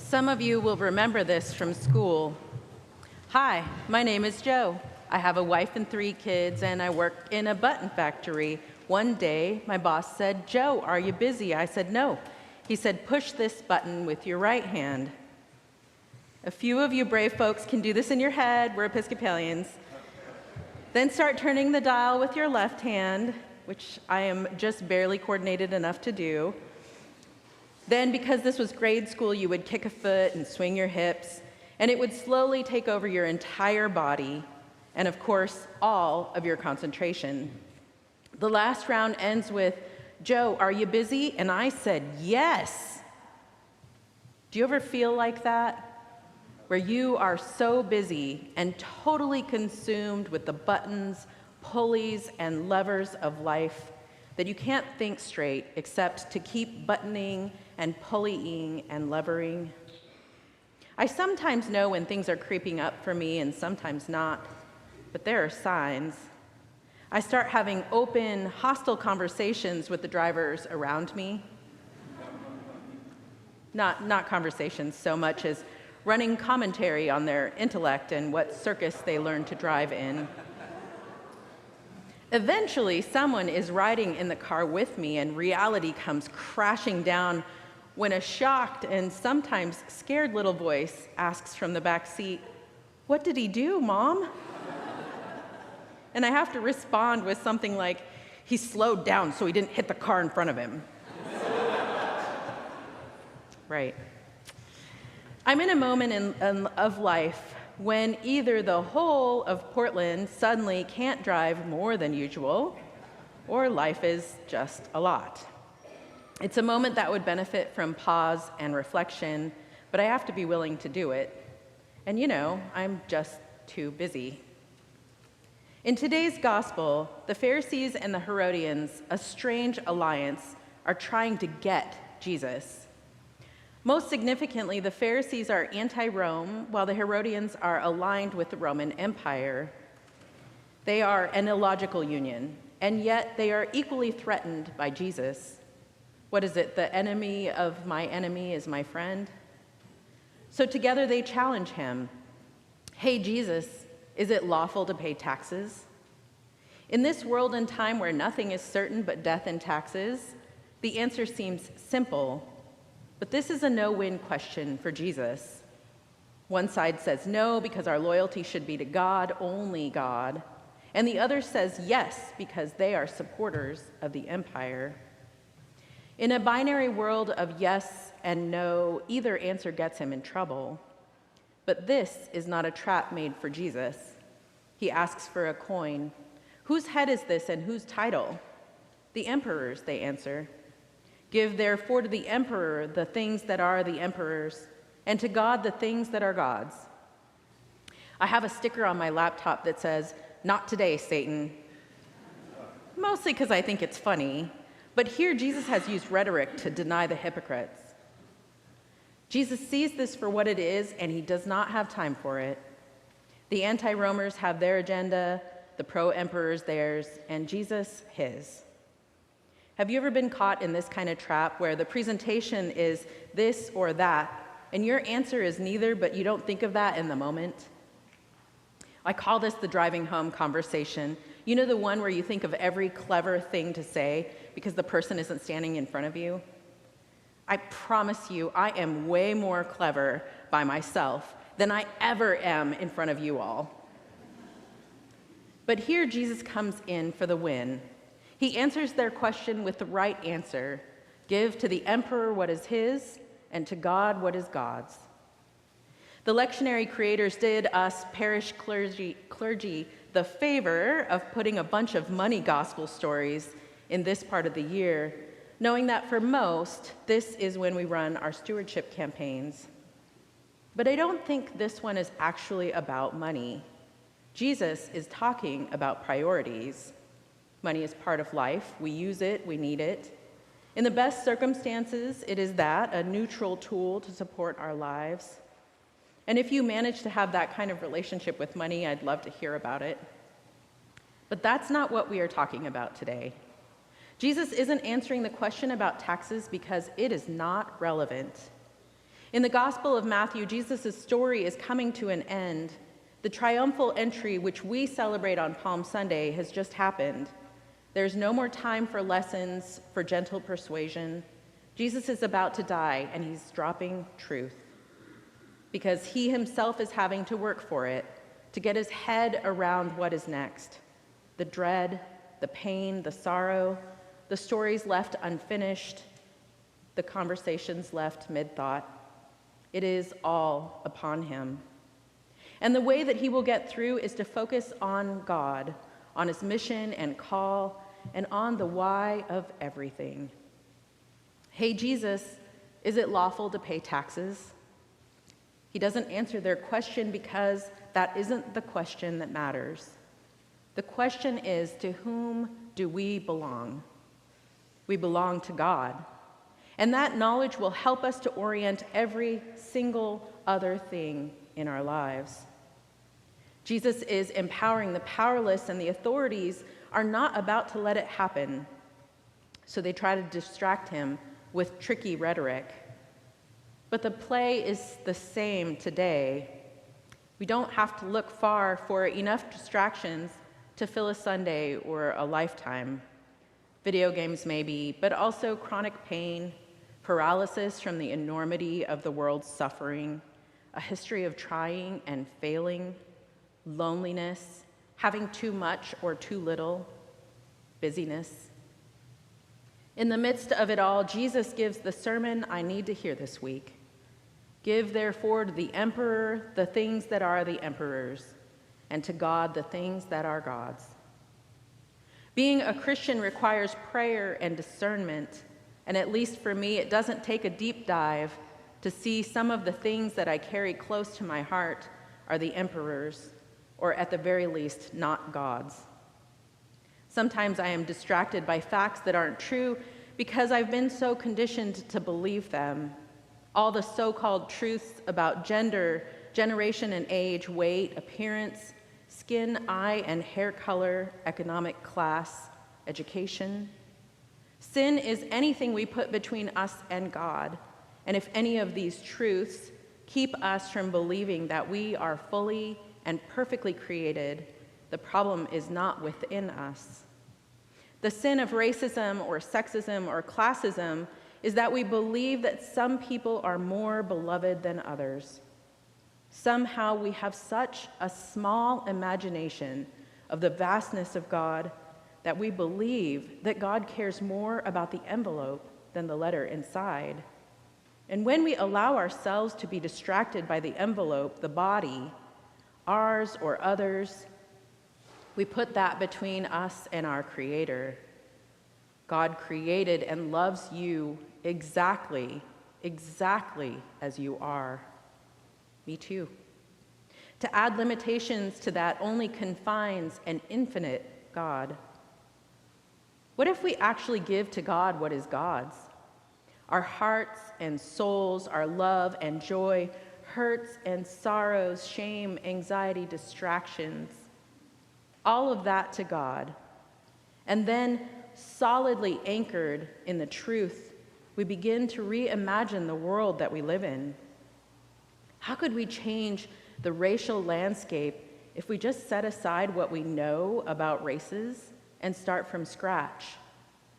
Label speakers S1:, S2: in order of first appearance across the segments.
S1: Some of you will remember this from school. Hi, my name is Joe. I have a wife and 3 kids, and I work in a button factory. One day, my boss said, "Joe, are you busy?" I said, "No." He said, "Push this button with your right hand." A few of you brave folks can do this in your head. We're Episcopalians. Then start turning the dial with your left hand, which I am just barely coordinated enough to do. Then, because this was grade school, you would kick a foot and swing your hips, and it would slowly take over your entire body, and of course, all of your concentration. The last round ends with, "Joe, are you busy?" And I said, "Yes." Do you ever feel like that? Where you are so busy and totally consumed with the buttons, pulleys, and levers of life that you can't think straight except to keep buttoning and pulleying and levering? I sometimes know when things are creeping up for me and sometimes not, but there are signs. I start having open, hostile conversations with the drivers around me. Not conversations so much as running commentary on their intellect and what circus they learned to drive in. Eventually, someone is riding in the car with me, and reality comes crashing down when a shocked and sometimes scared little voice asks from the back seat, "What did he do, Mom?" And I have to respond with something like, "He slowed down so he didn't hit the car in front of him." Right. I'm in a moment of life when either the whole of Portland suddenly can't drive more than usual, or life is just a lot. It's a moment that would benefit from pause and reflection, but I have to be willing to do it. And I'm just too busy. In today's gospel, the Pharisees and the Herodians, a strange alliance, are trying to get Jesus. Most significantly, the Pharisees are anti-Rome, while the Herodians are aligned with the Roman Empire. They are an illogical union, and yet they are equally threatened by Jesus. What is it? The enemy of my enemy is my friend? So together they challenge him. "Hey, Jesus, is it lawful to pay taxes?" In this world and time where nothing is certain but death and taxes, the answer seems simple. But this is a no-win question for Jesus. One side says no because our loyalty should be to God, only God, and the other says yes because they are supporters of the empire. In a binary world of yes and no, either answer gets him in trouble. But this is not a trap made for Jesus. He asks for a coin. "Whose head is this and whose title?" "The emperor's," they answer. "Give therefore to the emperor the things that are the emperor's, and to God the things that are God's." I have a sticker on my laptop that says, "Not today, Satan." Mostly because I think it's funny, but here Jesus has used rhetoric to deny the hypocrites. Jesus sees this for what it is, and he does not have time for it. The anti-Romers have their agenda, the pro-emperors theirs, and Jesus his. Have you ever been caught in this kind of trap where the presentation is this or that, and your answer is neither, but you don't think of that in the moment? I call this the driving home conversation. You know, the one where you think of every clever thing to say because the person isn't standing in front of you? I promise you, I am way more clever by myself than I ever am in front of you all. But here Jesus comes in for the win. He answers their question with the right answer. Give to the emperor what is his, and to God what is God's. The lectionary creators did us parish clergy the favor of putting a bunch of money gospel stories in this part of the year, knowing that for most, this is when we run our stewardship campaigns. But I don't think this one is actually about money. Jesus is talking about priorities. Money is part of life. We use it, we need it. In the best circumstances, it is that, a neutral tool to support our lives. And if you manage to have that kind of relationship with money, I'd love to hear about it. But that's not what we are talking about today. Jesus isn't answering the question about taxes because it is not relevant. In the Gospel of Matthew, Jesus' story is coming to an end. The triumphal entry, which we celebrate on Palm Sunday, has just happened. There's no more time for lessons, for gentle persuasion. Jesus is about to die, and he's dropping truth because he himself is having to work for it, to get his head around what is next. The dread, the pain, the sorrow, the stories left unfinished, the conversations left mid-thought. It is all upon him. And the way that he will get through is to focus on God, on his mission and call, and on the why of everything. Hey, Jesus, is it lawful to pay taxes? He doesn't answer their question because that isn't the question that matters. The question is, to whom do we belong? We belong to God. And that knowledge will help us to orient every single other thing in our lives. Jesus is empowering the powerless, and the authorities are not about to let it happen. So they try to distract him with tricky rhetoric. But the play is the same today. We don't have to look far for enough distractions to fill a Sunday or a lifetime. Video games maybe, but also chronic pain, paralysis from the enormity of the world's suffering, a history of trying and failing, loneliness, having too much or too little, busyness. In the midst of it all, Jesus gives the sermon I need to hear this week. Give therefore to the emperor the things that are the emperor's, and to God the things that are God's. Being a Christian requires prayer and discernment, and at least for me, it doesn't take a deep dive to see some of the things that I carry close to my heart are the emperor's, or at the very least, not God's. Sometimes I am distracted by facts that aren't true because I've been so conditioned to believe them. All the so-called truths about gender, generation and age, weight, appearance, skin, eye and hair color, economic class, education. Sin is anything we put between us and God, and if any of these truths keep us from believing that we are fully and perfectly created, the problem is not within us. The sin of racism or sexism or classism is that we believe that some people are more beloved than others. Somehow we have such a small imagination of the vastness of God that we believe that God cares more about the envelope than the letter inside. And when we allow ourselves to be distracted by the envelope, the body, ours or others, we put that between us and our Creator. God created and loves you exactly as you are. Me too. To add limitations to that only confines an infinite God. What if we actually give to God what is God's? Our hearts and souls, our love and joy, hurts and sorrows, shame, anxiety, distractions, all of that to God. And then, solidly anchored in the truth, we begin to reimagine the world that we live in. How could we change the racial landscape if we just set aside what we know about races and start from scratch?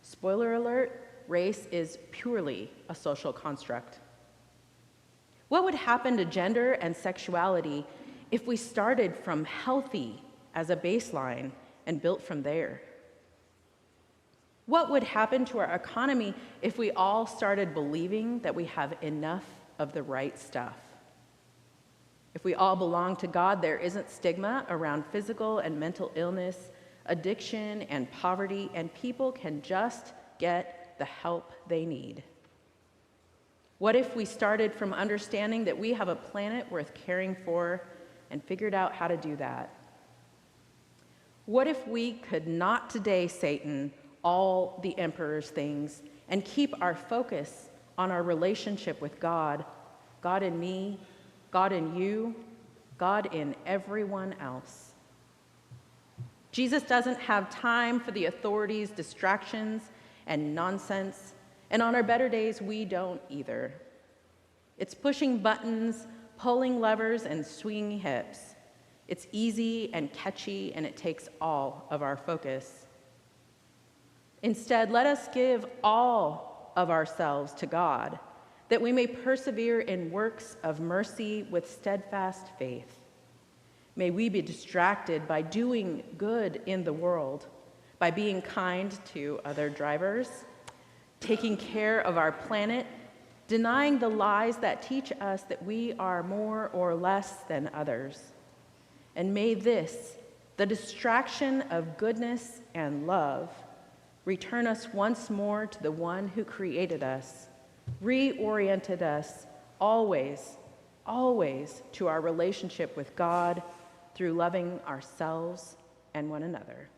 S1: Spoiler alert, race is purely a social construct. What would happen to gender and sexuality if we started from healthy as a baseline and built from there? What would happen to our economy if we all started believing that we have enough of the right stuff? If we all belong to God, there isn't stigma around physical and mental illness, addiction and poverty, and people can just get the help they need. What if we started from understanding that we have a planet worth caring for and figured out how to do that? What if we could not today, Satan, all the emperor's things, and keep our focus on our relationship with God, God in me, God in you, God in everyone else? Jesus doesn't have time for the authorities' distractions and nonsense, and on our better days, we don't either. It's pushing buttons, pulling levers, and swinging hips. It's easy and catchy, and it takes all of our focus. Instead, let us give all of ourselves to God, that we may persevere in works of mercy with steadfast faith. May we be distracted by doing good in the world, by being kind to other drivers, taking care of our planet, denying the lies that teach us that we are more or less than others. And may this, the distraction of goodness and love, return us once more to the one who created us, reoriented us always, always to our relationship with God through loving ourselves and one another.